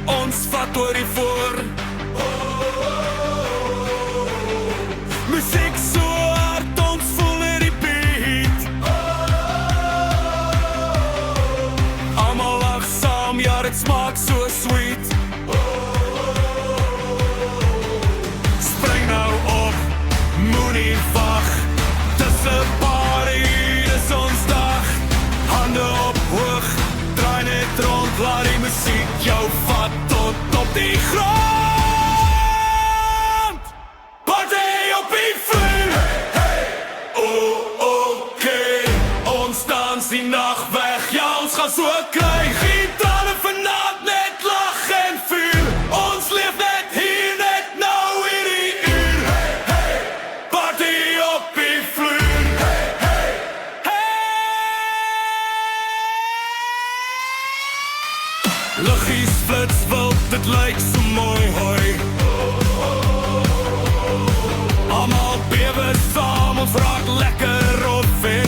ons vat oor die voor. Musiek so hard, ons voel net die beat. Almal lag saam, ja dit smaak so sweet. Spring nou op, moenie wag. Dis 'n party, dis ons dag. Hande op hoog, draai net rond, laat die musiek jou vat tot op die grond. Party op die vloer. Okay, ons dans die nacht weg, ja ons gaan so kry. Gitare vanavond net lach en vuur. Ons leef net hier, net nou hierdie uur. Party op die vloer. Liggies flits wild, dit lyk so mooi, hoi. Almal bewe saam, ons raak lekker op weer.